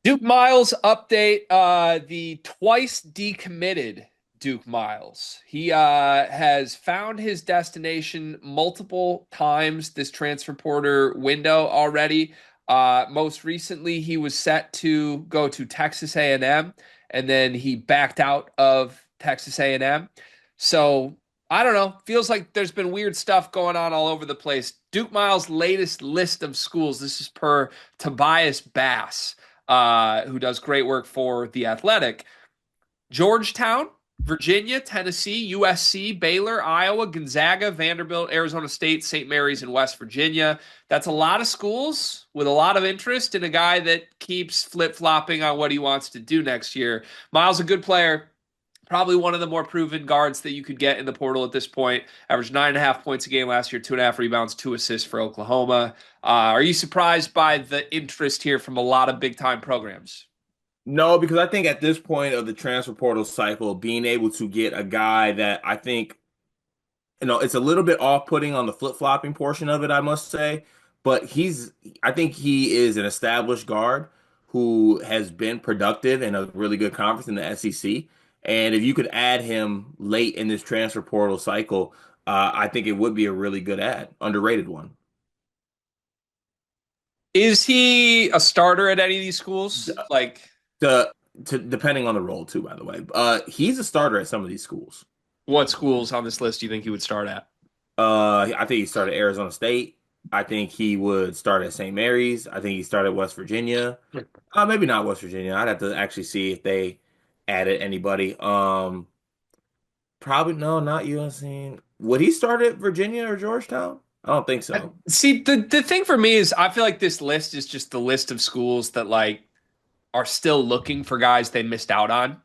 Duke Miles update. The twice decommitted Duke Miles. He has found his destination multiple times this transfer porter window already. Most recently, he was set to go to Texas A&M, and then he backed out of Texas A&M. So I don't know. Feels like there's been weird stuff going on all over the place. Duke Miles' latest list of schools. This is per Tobias Bass, who does great work for The Athletic. Georgetown, Virginia, Tennessee, USC, Baylor, Iowa, Gonzaga, Vanderbilt, Arizona State, St. Mary's, and West Virginia. That's a lot of schools with a lot of interest in a guy that keeps flip-flopping on what he wants to do next year. Miles, a good player. Probably one of the more proven guards that you could get in the portal at this point. Averaged 9.5 points a game last year, 2.5 rebounds, 2 assists for Oklahoma. Are you surprised by the interest here from a lot of big time programs? No, because I think at this point of the transfer portal cycle, being able to get a guy that I think, it's a little bit off-putting on the flip-flopping portion of it, I must say, but I think he is an established guard who has been productive in a really good conference in the SEC. And if you could add him late in this transfer portal cycle, I think it would be a really good add, underrated one. Is he a starter at any of these D- schools? Like, To, depending on the role too, by the way. He's a starter at some of these schools. what schools on this list do you think he would start at? I think he started Arizona State. I think he would start at St. Mary's. I think he started West Virginia. Maybe not West Virginia. I'd have to actually see if they added anybody. Probably no, not USC. Would he start at Virginia or Georgetown? I don't think so. See, the thing for me is I feel like this list is just the list of schools that like are still looking for guys they missed out on.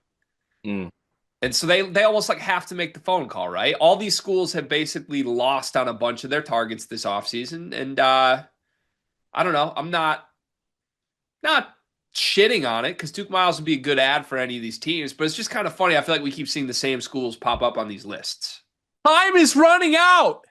Mm. And so they almost like have to make the phone call, right? All these schools have basically lost on a bunch of their targets this offseason. And I don't know. I'm not shitting on it because Duke Miles would be a good ad for any of these teams, but it's just kind of funny. I feel like we keep seeing the same schools pop up on these lists. Time is running out.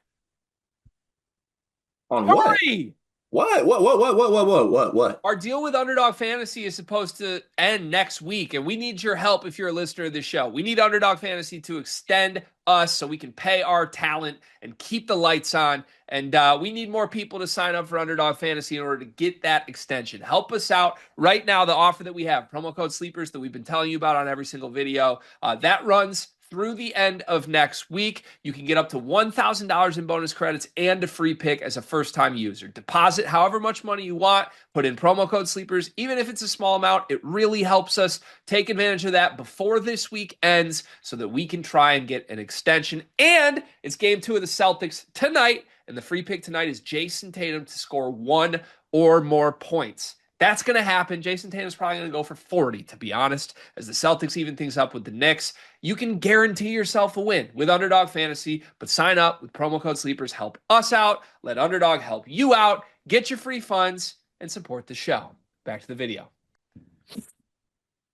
On what? Hurry! What? Our deal with Underdog Fantasy is supposed to end next week, and we need your help if you're a listener of this show. We need Underdog Fantasy to extend us so we can pay our talent and keep the lights on. And we need more people to sign up for Underdog Fantasy in order to get that extension. Help us out right now. The offer that we have, promo code SLEEPERS, that we've been telling you about on every single video, that runs through the end of next week. You can get up to $1,000 in bonus credits and a free pick as a first-time user. Deposit however much money you want, put in promo code SLEEPERS, even if it's a small amount. It really helps us take advantage of that before this week ends so that we can try and get an extension. And it's game 2 of the Celtics tonight, and the free pick tonight is Jason Tatum to score 1 or more points. That's going to happen. Jason Tatum's probably going to go for 40, to be honest, as the Celtics even things up with the Knicks. You can guarantee yourself a win with Underdog Fantasy, but sign up with promo code SLEEPERS. Help us out. Let Underdog help you out. Get your free funds and support the show. Back to the video.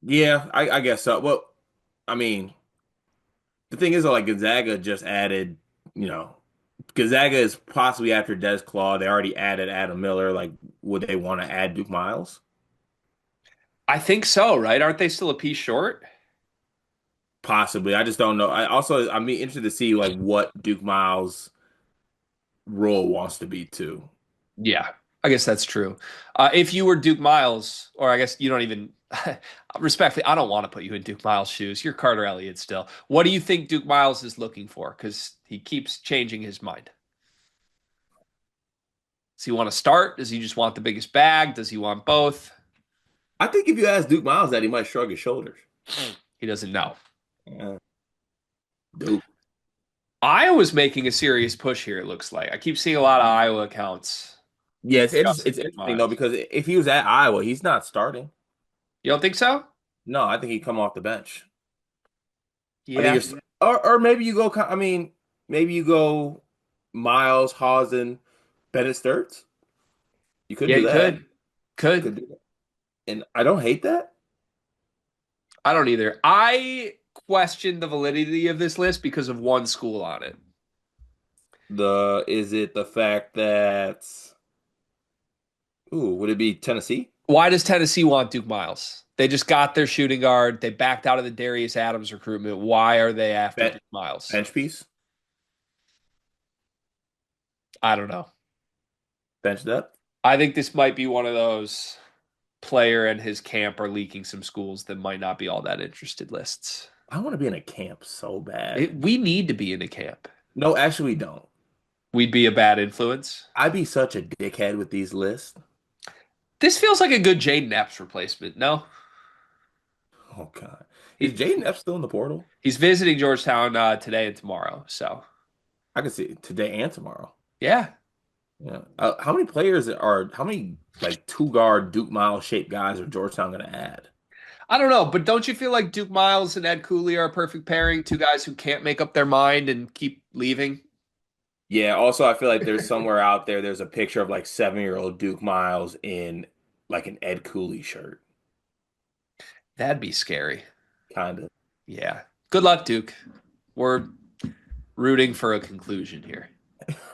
Yeah, I guess so. Well, I mean, the thing is, though, like Gonzaga just added, you know, Gonzaga is possibly after Des Claw. They already added Adam Miller. Like, would they want to add Duke Miles? I think so, right? Aren't they still a piece short? Possibly. I just don't know. I'm interested to see like what Duke Miles' role wants to be too. Yeah, I guess that's true. If you were Duke Miles, or I guess you don't even, respectfully, I don't want to put you in Duke Miles' shoes. You're Carter Elliott still. What do you think Duke Miles is looking for? Because he keeps changing his mind. Does he want to start? Does he just want the biggest bag? Does he want both? I think if you ask Duke Miles that, he might shrug his shoulders. He doesn't know. Yeah, Duke. Iowa's making a serious push here, it looks like. I keep seeing a lot of Iowa accounts Yes, discussing it's Duke interesting though Miles. because if he was at Iowa, he's not starting. You don't think so? No, I think he'd come off the bench. I think Yeah. or maybe you go. I mean, maybe you go Miles, Hausen, Bennett Sturts. You could Yeah, do you that. could. Could. Could do that. And I don't hate that. I don't either. I question the validity of this list because of one school on it. Is it the fact that would it be Tennessee? Why does Tennessee want Duke Miles? They just got their shooting guard. They backed out of the Darius Adams recruitment. Why are they after Ben- Duke Miles? Bench piece, I don't know. bench depth. I think this might be one of those player and his camp are leaking some schools that might not be all that interested lists. I want to be in a camp so bad. We need to be in a camp. No, actually, we don't. We'd be a bad influence. I'd be such a dickhead with these lists. This feels like a good Jaden Epps replacement. No, Oh God, is he, Jaden Epps still in the portal? he's visiting Georgetown today and tomorrow. So I can see it today and tomorrow. yeah, Yeah. How many players are? How many like two guard Duke Miles shaped guys are Georgetown going to add? I don't know, but don't you feel like Duke Miles and Ed Cooley are a perfect pairing? Two guys who can't make up their mind and keep leaving. Yeah. Also, I feel like there's somewhere out there. There's a picture of like 7-year-old Duke Miles in like an Ed Cooley shirt, That'd be scary. kind of. Yeah. Good luck, Duke. We're rooting for a conclusion here.